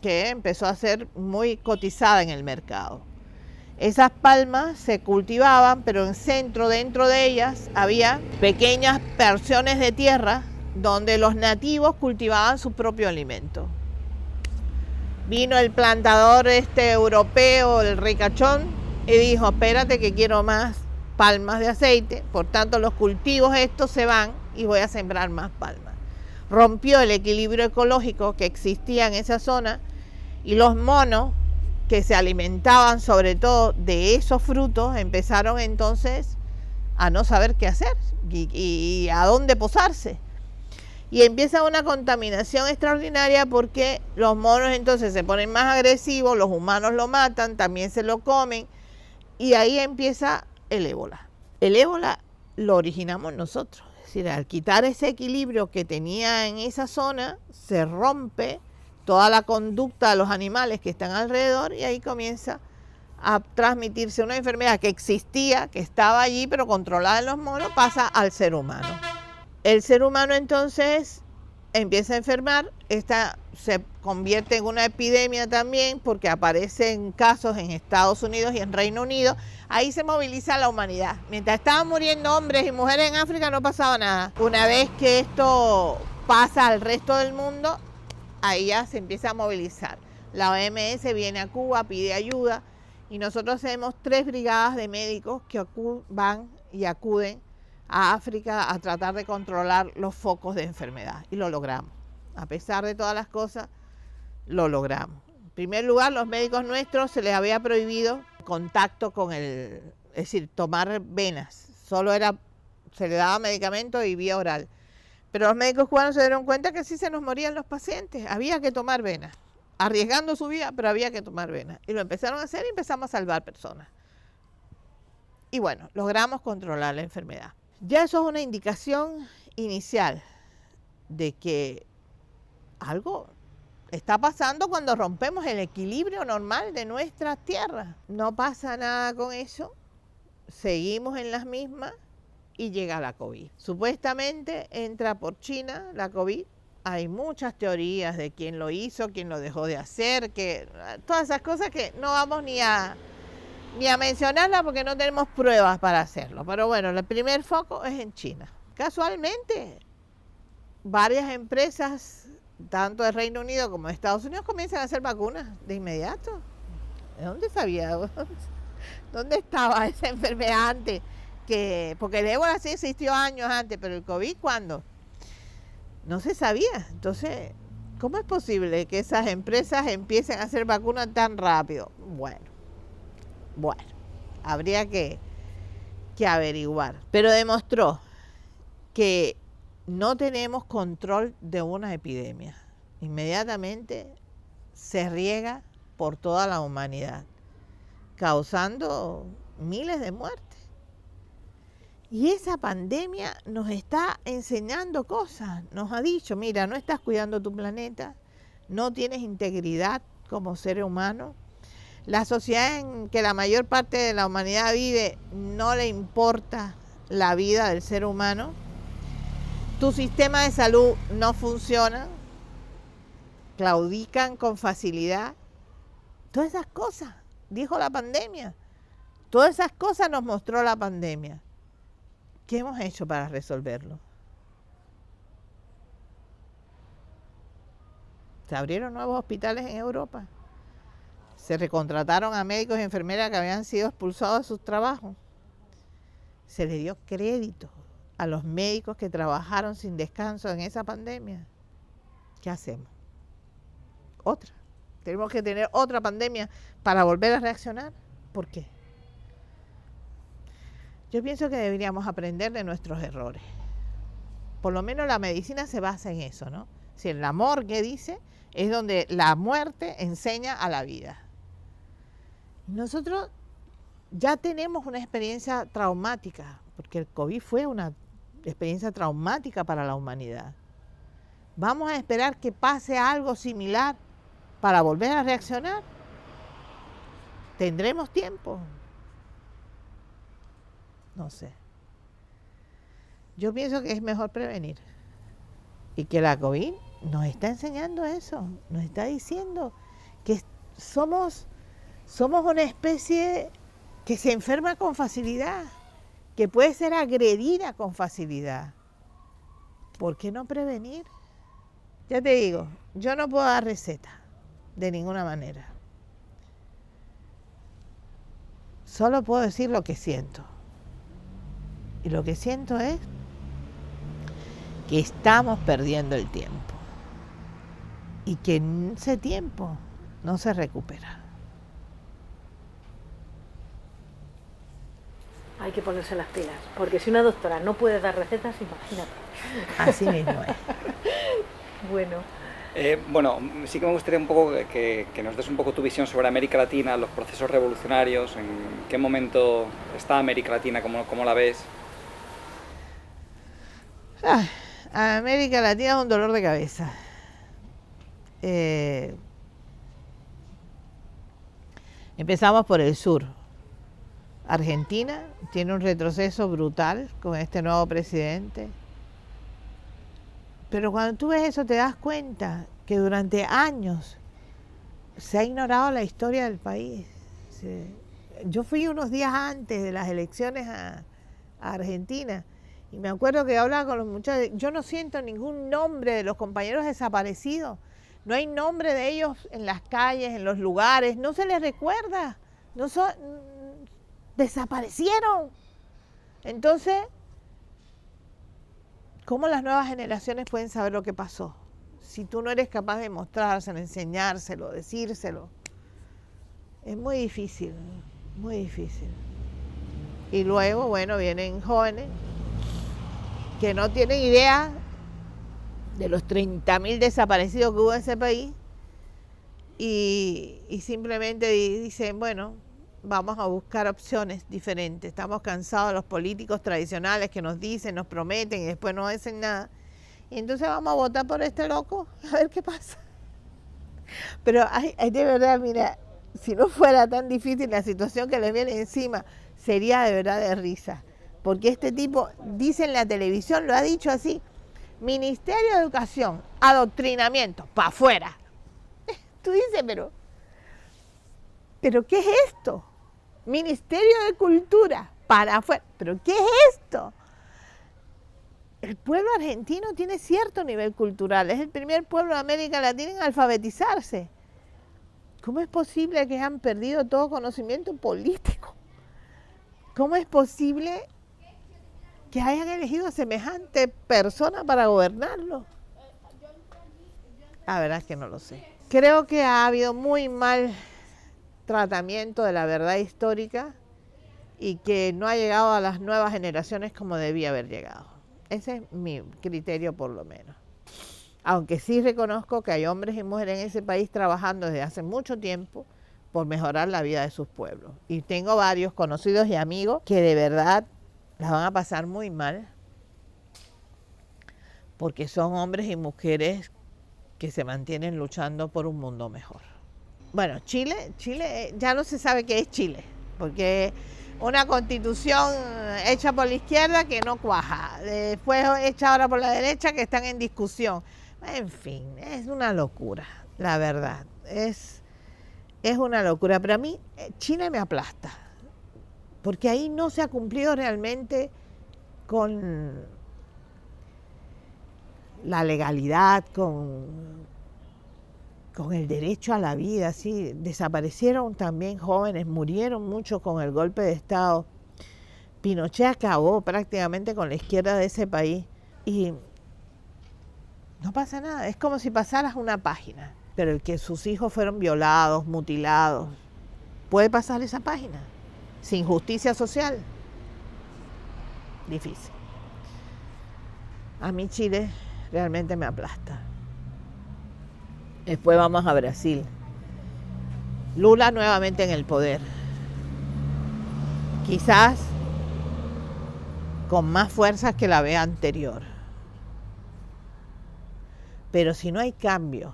Speaker 2: que empezó a ser muy cotizada en el mercado. Esas palmas se cultivaban, pero en el centro, dentro de ellas, había pequeñas porciones de tierra donde los nativos cultivaban su propio alimento. Vino el plantador europeo, el ricachón, y dijo, espérate que quiero más palmas de aceite, por tanto los cultivos estos se van y voy a sembrar más palmas. Rompió el equilibrio ecológico que existía en esa zona y los monos que se alimentaban sobre todo de esos frutos empezaron entonces a no saber qué hacer y a dónde posarse. Y empieza una contaminación extraordinaria porque los monos entonces se ponen más agresivos, los humanos lo matan, también se lo comen y ahí empieza el ébola. El ébola lo originamos nosotros, es decir, al quitar ese equilibrio que tenía en esa zona, se rompe toda la conducta de los animales que están alrededor y ahí comienza a transmitirse una enfermedad que existía, que estaba allí, pero controlada en los monos, pasa al ser humano. El ser humano entonces empieza a enfermar, esta se convierte en una epidemia también porque aparecen casos en Estados Unidos y en Reino Unido. Ahí se moviliza la humanidad. Mientras estaban muriendo hombres y mujeres en África no pasaba nada. Una vez que esto pasa al resto del mundo, ahí ya se empieza a movilizar. La OMS viene a Cuba, pide ayuda y nosotros tenemos 3 brigadas de médicos que van y acuden a África a tratar de controlar los focos de enfermedad y lo logramos. A pesar de todas las cosas, lo logramos. En primer lugar, los médicos nuestros se les había prohibido contacto con es decir, tomar venas. Solo se le daba medicamento y vía oral. Pero los médicos cubanos se dieron cuenta que sí se nos morían los pacientes. Había que tomar venas, arriesgando su vida, pero había que tomar venas. Y lo empezaron a hacer y empezamos a salvar personas. Y bueno, logramos controlar la enfermedad. Ya eso es una indicación inicial de que algo está pasando cuando rompemos el equilibrio normal de nuestras tierras. No pasa nada con eso, seguimos en las mismas y llega la COVID. Supuestamente entra por China la COVID. Hay muchas teorías de quién lo hizo, quién lo dejó de hacer, todas esas cosas que no vamos ni a mencionarla porque no tenemos pruebas para hacerlo. Pero bueno, el primer foco es en China. Casualmente, varias empresas, tanto de Reino Unido como de Estados Unidos, comienzan a hacer vacunas de inmediato. ¿De dónde sabía? ¿Dónde estaba esa enfermedad antes? Porque el ébola sí existió años antes, pero el COVID, ¿cuándo? No se sabía. Entonces, ¿cómo es posible que esas empresas empiecen a hacer vacunas tan rápido? Bueno, habría que averiguar. Pero demostró que no tenemos control de una epidemia. Inmediatamente se riega por toda la humanidad, causando miles de muertes. Y esa pandemia nos está enseñando cosas. Nos ha dicho, mira, no estás cuidando tu planeta, no tienes integridad como ser humano. La sociedad en que la mayor parte de la humanidad vive no le importa la vida del ser humano. Tu sistema de salud no funciona, claudican con facilidad. Todas esas cosas, dijo la pandemia. Todas esas cosas nos mostró la pandemia. ¿Qué hemos hecho para resolverlo? Se abrieron nuevos hospitales en Europa. Se recontrataron a médicos y enfermeras que habían sido expulsados de sus trabajos. Se le dio crédito a los médicos que trabajaron sin descanso en esa pandemia. ¿Qué hacemos? Otra. Tenemos que tener otra pandemia para volver a reaccionar. ¿Por qué? Yo pienso que deberíamos aprender de nuestros errores. Por lo menos la medicina se basa en eso, ¿no? Si el amor que dice es donde la muerte enseña a la vida. Nosotros ya tenemos una experiencia traumática, porque el COVID fue una experiencia traumática para la humanidad. ¿Vamos a esperar que pase algo similar para volver a reaccionar? ¿Tendremos tiempo? No sé. Yo pienso que es mejor prevenir y que la COVID nos está enseñando eso, nos está diciendo que somos una especie que se enferma con facilidad, que puede ser agredida con facilidad. ¿Por qué no prevenir? Ya te digo, yo no puedo dar receta de ninguna manera. Solo puedo decir lo que siento. Y lo que siento es que estamos perdiendo el tiempo y que ese tiempo no se recupera.
Speaker 1: Hay que ponerse las pilas, porque si una doctora no puede dar recetas, imagínate.
Speaker 2: Así mismo es.
Speaker 1: Bueno.
Speaker 3: Bueno, sí que me gustaría un poco que nos des un poco tu visión sobre América Latina, los procesos revolucionarios, en qué momento está América Latina, cómo la ves.
Speaker 2: América Latina es un dolor de cabeza. Empezamos por el sur. Argentina tiene un retroceso brutal con este nuevo presidente. Pero cuando tú ves eso te das cuenta que durante años se ha ignorado la historia del país. Yo fui unos días antes de las elecciones a Argentina y me acuerdo que hablaba con los muchachos. Yo no siento ningún nombre de los compañeros desaparecidos. No hay nombre de ellos en las calles, en los lugares. No se les recuerda. Desaparecieron. Entonces, ¿cómo las nuevas generaciones pueden saber lo que pasó? Si tú no eres capaz de mostrárselo, enseñárselo, decírselo. Es muy difícil, muy difícil. Y luego, bueno, vienen jóvenes que no tienen idea de los 30.000 desaparecidos que hubo en ese país y simplemente dicen, bueno, vamos a buscar opciones diferentes. Estamos cansados de los políticos tradicionales que nos dicen, nos prometen y después no hacen nada. Y entonces vamos a votar por este loco a ver qué pasa. Pero de verdad, mira, si no fuera tan difícil la situación que les viene encima, sería de verdad de risa. Porque este tipo, dice en la televisión, lo ha dicho así, Ministerio de Educación, adoctrinamiento, para afuera. Tú dices, pero ¿qué es esto? Ministerio de Cultura, para afuera. ¿Pero qué es esto? El pueblo argentino tiene cierto nivel cultural, es el primer pueblo de América Latina en alfabetizarse. ¿Cómo es posible que hayan perdido todo conocimiento político? ¿Cómo es posible que hayan elegido a semejante persona para gobernarlo? La verdad es que no lo sé. Creo que ha habido muy mal tratamiento de la verdad histórica y que no ha llegado a las nuevas generaciones como debía haber llegado. Ese es mi criterio por lo menos. Aunque sí reconozco que hay hombres y mujeres en ese país trabajando desde hace mucho tiempo por mejorar la vida de sus pueblos. Y tengo varios conocidos y amigos que de verdad las van a pasar muy mal porque son hombres y mujeres que se mantienen luchando por un mundo mejor. Bueno, Chile ya no se sabe qué es Chile, porque una constitución hecha por la izquierda que no cuaja, después hecha ahora por la derecha que están en discusión. En fin, es una locura, la verdad, es una locura. Pero a mí Chile me aplasta, porque ahí no se ha cumplido realmente con la legalidad, con el derecho a la vida. Sí, desaparecieron también jóvenes, murieron muchos con el golpe de Estado. Pinochet acabó prácticamente con la izquierda de ese país y no pasa nada, es como si pasaras una página, pero el que sus hijos fueron violados, mutilados, ¿puede pasar esa página sin justicia social? Difícil. A mí Chile realmente me aplasta. Después vamos a Brasil. Lula nuevamente en el poder. quizás con más fuerzas que la vez anterior. Pero si no hay cambio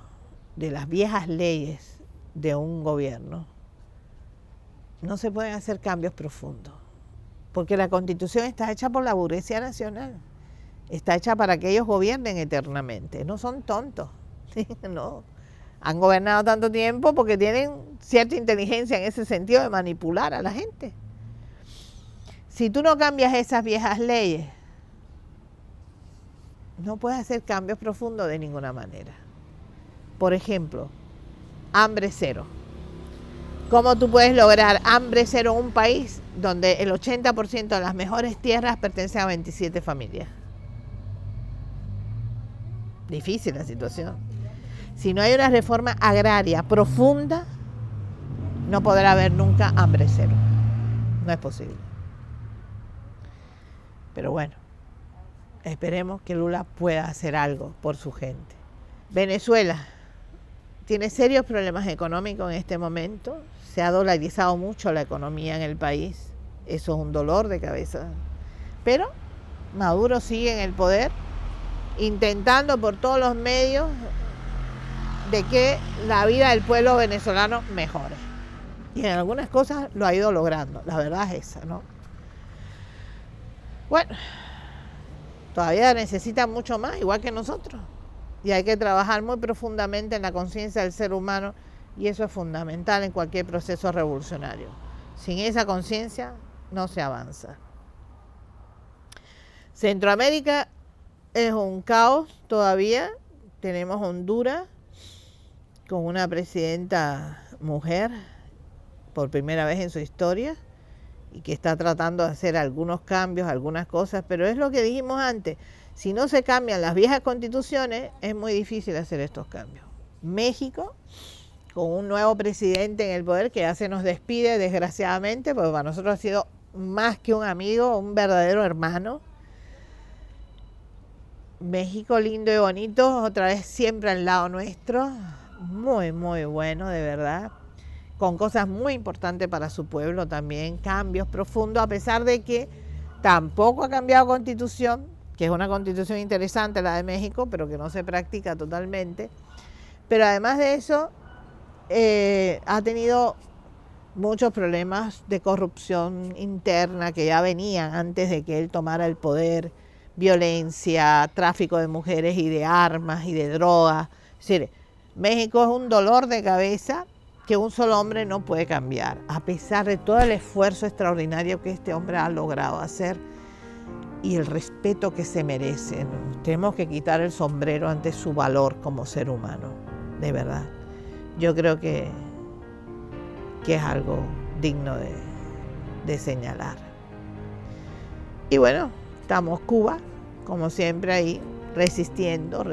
Speaker 2: de las viejas leyes de un gobierno, no se pueden hacer cambios profundos, porque la Constitución está hecha por la burguesía nacional, está hecha para que ellos gobiernen eternamente, no son tontos, no, han gobernado tanto tiempo porque tienen cierta inteligencia en ese sentido de manipular a la gente. Si tú no cambias esas viejas leyes, no puedes hacer cambios profundos de ninguna manera. Por ejemplo, hambre cero. ¿Cómo tú puedes lograr hambre cero en un país donde el 80% de las mejores tierras pertenecen a 27 familias? Difícil la situación. Si no hay una reforma agraria profunda, no podrá haber nunca hambre cero. No es posible. Pero bueno, esperemos que Lula pueda hacer algo por su gente. Venezuela tiene serios problemas económicos en este momento. Se ha dolarizado mucho la economía en el país. Eso es un dolor de cabeza. Pero Maduro sigue en el poder, intentando por todos los medios de que la vida del pueblo venezolano mejore. Y en algunas cosas lo ha ido logrando. La verdad es esa, ¿no? Bueno, todavía necesita mucho más, igual que nosotros. Y hay que trabajar muy profundamente en la conciencia del ser humano, y eso es fundamental en cualquier proceso revolucionario. Sin esa conciencia no se avanza. Centroamérica es un caos todavía. Tenemos Honduras con una presidenta mujer por primera vez en su historia, y que está tratando de hacer algunos cambios, algunas cosas, pero es lo que dijimos antes, si no se cambian las viejas constituciones, es muy difícil hacer estos cambios. México, con un nuevo presidente en el poder que ya se nos despide, desgraciadamente, porque para nosotros ha sido más que un amigo, un verdadero hermano. México lindo y bonito, otra vez siempre al lado nuestro, muy, muy bueno, de verdad, con cosas muy importantes para su pueblo también, cambios profundos, a pesar de que tampoco ha cambiado constitución, que es una constitución interesante la de México, pero que no se practica totalmente. Pero además de eso, ha tenido muchos problemas de corrupción interna que ya venían antes de que él tomara el poder, violencia, tráfico de mujeres y de armas y de drogas. Es decir, México es un dolor de cabeza que un solo hombre no puede cambiar, a pesar de todo el esfuerzo extraordinario que este hombre ha logrado hacer y el respeto que se merece. Tenemos que quitar el sombrero ante su valor como ser humano, de verdad. Yo creo que es algo digno de señalar. Y bueno, estamos Cuba, como siempre ahí, resistiendo,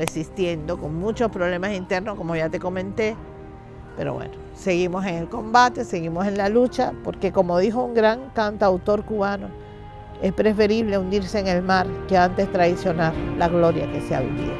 Speaker 2: con muchos problemas internos, como ya te comenté. Pero bueno, seguimos en el combate, seguimos en la lucha, porque como dijo un gran cantautor cubano, es preferible hundirse en el mar que antes traicionar la gloria que se ha vivido.